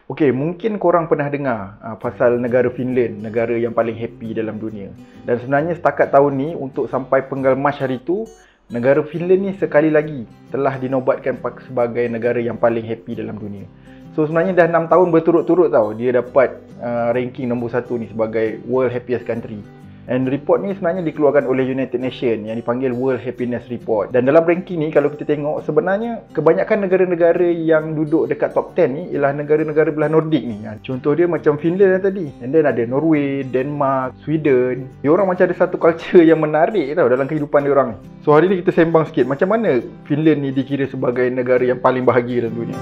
Okey, mungkin korang pernah dengar pasal negara Finland, negara yang paling happy dalam dunia. Dan sebenarnya setakat tahun ni, untuk sampai penggal Mac hari tu, negara Finland ni sekali lagi telah dinobatkan sebagai negara yang paling happy dalam dunia. So sebenarnya dah 6 tahun berturut-turut tau dia dapat ranking nombor 1 ni sebagai World Happiest Country. And report ni sebenarnya dikeluarkan oleh United Nations yang dipanggil World Happiness Report. Dan dalam ranking ni kalau kita tengok, sebenarnya kebanyakan negara-negara yang duduk dekat top 10 ni ialah negara-negara belah Nordik ni. Contoh dia macam Finland tadi. And then ada Norway, Denmark, Sweden. Diorang macam ada satu culture yang menarik tau dalam kehidupan diorang ni. So hari ni kita sembang sikit macam mana Finland ni dikira sebagai negara yang paling bahagia dalam dunia.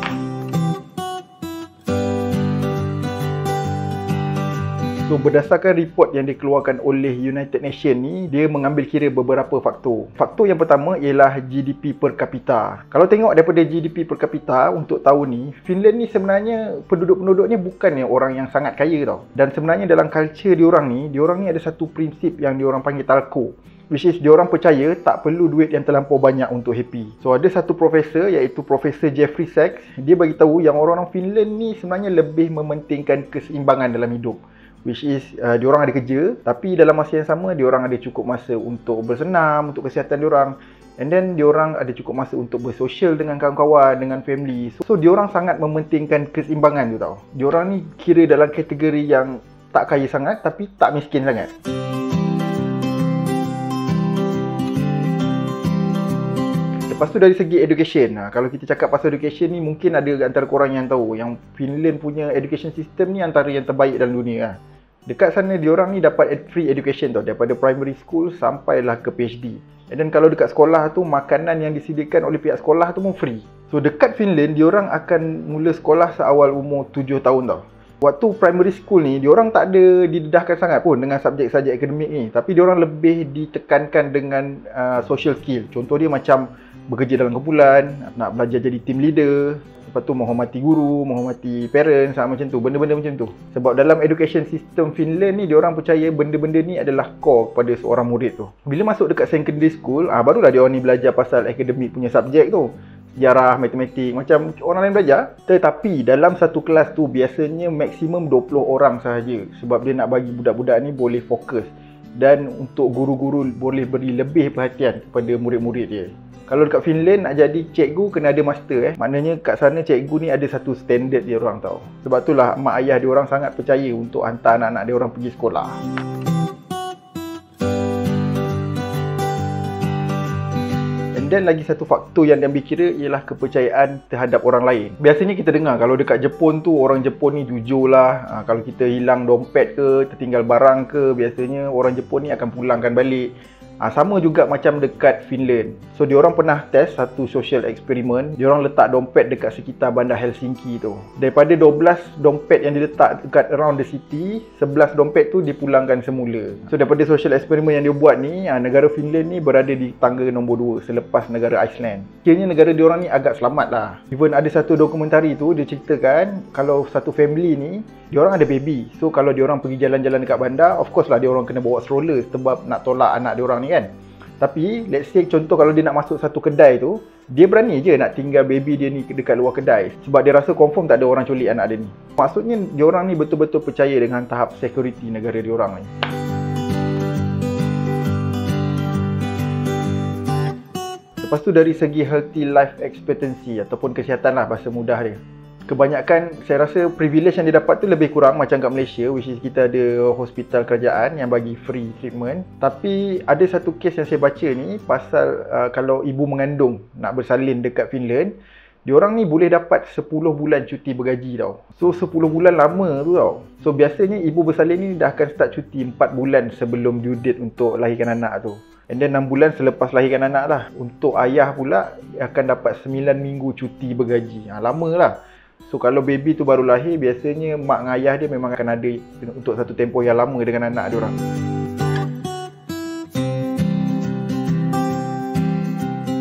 So berdasarkan report yang dikeluarkan oleh United Nations ni, dia mengambil kira beberapa faktor. Faktor yang pertama ialah GDP per kapita. Kalau tengok daripada GDP per kapita untuk tahun ni, Finland ni sebenarnya penduduk-penduduknya bukannya orang yang sangat kaya tau. Dan sebenarnya dalam culture diorang ni ada satu prinsip yang diorang panggil talko. Which is diorang percaya tak perlu duit yang terlampau banyak untuk happy. So ada satu profesor iaitu Profesor Jeffrey Sachs. Dia bagi tahu yang orang-orang Finland ni sebenarnya lebih mementingkan keseimbangan dalam hidup. Which is diorang ada kerja, tapi dalam masa yang sama diorang ada cukup masa untuk bersenam, untuk kesihatan diorang. And then diorang ada cukup masa untuk bersosial dengan kawan-kawan, dengan family. So diorang sangat mementingkan keseimbangan tu tau. Diorang ni kira dalam kategori yang tak kaya sangat tapi tak miskin sangat. Lepas tu dari segi education, kalau kita cakap pasal education ni, mungkin ada antara korang yang tahu yang Finland punya education system ni antara yang terbaik dalam dunia. Dekat sana diorang ni dapat free education tau, daripada primary school sampailah ke PhD. And then kalau dekat sekolah tu, makanan yang disediakan oleh pihak sekolah tu pun free. So dekat Finland, diorang akan mula sekolah seawal umur 7 tahun tau. Waktu primary school ni, diorang tak ada didedahkan sangat pun dengan subjek-subjek akademik ni. Tapi diorang lebih ditekankan dengan social skill. Contoh dia macam bekerja dalam kumpulan, nak belajar jadi team leader. Lepas tu menghormati guru, menghormati parents, macam tu, benda-benda macam tu. Sebab dalam education system Finland ni, diorang percaya benda-benda ni adalah core kepada seorang murid tu. Bila masuk dekat secondary school, barulah diorang ni belajar pasal akademik punya subjek tu. Sejarah, matematik, macam orang lain belajar. Tetapi dalam satu kelas tu biasanya maksimum 20 orang sahaja. Sebab dia nak bagi budak-budak ni boleh fokus. Dan untuk guru-guru boleh beri lebih perhatian kepada murid-murid dia. Kalau dekat Finland nak jadi cikgu kena ada master Maknanya kat sana cikgu ni ada satu standard dia orang tau. Sebab itulah mak ayah dia orang sangat percaya untuk hantar anak-anak dia orang pergi sekolah. And then lagi satu faktor yang diambil kira ialah kepercayaan terhadap orang lain. Biasanya kita dengar kalau dekat Jepun tu, orang Jepun ni jujur lah. Kalau kita hilang dompet ke, tertinggal barang ke, biasanya orang Jepun ni akan pulangkan balik. Sama juga macam dekat Finland. So diorang pernah test satu social eksperimen. Diorang letak dompet dekat sekitar bandar Helsinki tu. Daripada 12 dompet yang diletak dekat around the city, 11 dompet tu dipulangkan semula. So daripada social eksperimen yang dia buat ni, negara Finland ni berada di tangga nombor 2 selepas negara Iceland. Kiranya negara diorang ni agak selamat lah. Even ada satu dokumentari tu, dia ceritakan kalau satu family ni, diorang ada baby. So kalau diorang pergi jalan-jalan dekat bandar, of course lah diorang kena bawa stroller sebab nak tolak anak diorang ni kan. Tapi let's say contoh kalau dia nak masuk satu kedai tu, dia berani je nak tinggal baby dia ni dekat luar kedai. Sebab dia rasa confirm tak ada orang culik anak dia ni. Maksudnya diorang ni betul-betul percaya dengan tahap security negara diorang ni. Lepas tu dari segi healthy life expectancy ataupun kesihatan lah bahasa mudah dia. Kebanyakan saya rasa privilege yang dia dapat tu lebih kurang macam kat Malaysia, which is kita ada hospital kerajaan yang bagi free treatment. Tapi ada satu kes yang saya baca ni pasal kalau ibu mengandung nak bersalin dekat Finland, diorang ni boleh dapat 10 bulan cuti bergaji tau. So 10 bulan lama tu tau. So biasanya ibu bersalin ni dah akan start cuti 4 bulan sebelum due date untuk lahirkan anak tu. And then 6 bulan selepas lahirkan anak lah. Untuk ayah pula akan dapat 9 minggu cuti bergaji. Lama lah. So kalau baby tu baru lahir, biasanya mak dengan ayah dia memang akan ada untuk satu tempoh yang lama dengan anak dia orang.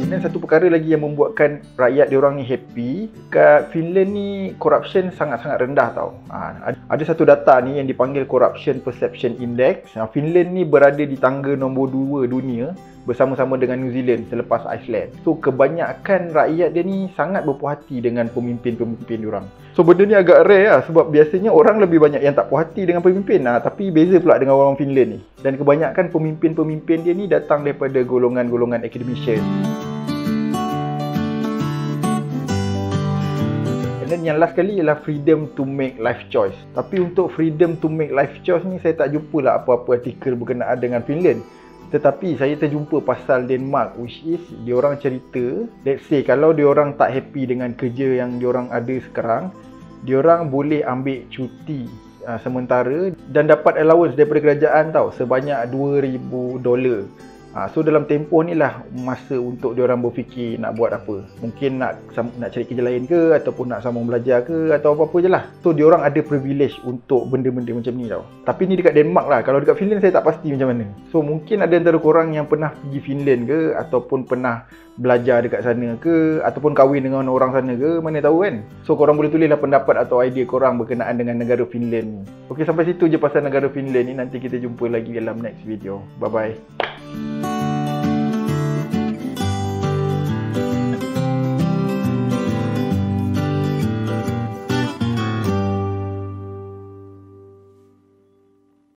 Dan satu perkara lagi yang membuatkan rakyat diorang ni happy, kat Finland ni corruption sangat-sangat rendah tau. Ada satu data ni yang dipanggil Corruption Perception Index. Finland ni berada di tangga nombor 2 dunia bersama-sama dengan New Zealand selepas Iceland. So kebanyakan rakyat dia ni sangat berpuas hati dengan pemimpin-pemimpin diorang. So benda ni agak rare lah, sebab biasanya orang lebih banyak yang tak puas hati dengan pemimpin tapi beza pula dengan orang Finland ni. Dan kebanyakan pemimpin-pemimpin dia ni datang daripada golongan-golongan academician. Dan yang last kali ialah freedom to make life choice. Tapi untuk freedom to make life choice ni saya tak jumpa lah apa-apa artikel berkenaan dengan Finland. Tetapi saya terjumpa pasal Denmark, which is diorang cerita, let's say kalau diorang tak happy dengan kerja yang diorang ada sekarang, diorang boleh ambil cuti sementara dan dapat allowance daripada kerajaan tau, sebanyak $2,000. So dalam tempoh ni lah masa untuk diorang berfikir nak buat apa. Mungkin nak cari kerja lain ke, ataupun nak sambung belajar ke, atau apa-apa je lah. So diorang ada privilege untuk benda-benda macam ni tau. Tapi ni dekat Denmark lah. Kalau dekat Finland saya tak pasti macam mana. So mungkin ada antara korang yang pernah pergi Finland ke, ataupun pernah belajar dekat sana ke, ataupun kahwin dengan orang sana ke, mana tahu kan. So korang boleh tulislah pendapat atau idea korang berkenaan dengan negara Finland ni. Okey, sampai situ je pasal negara Finland ni. Nanti kita jumpa lagi dalam next video. Bye bye.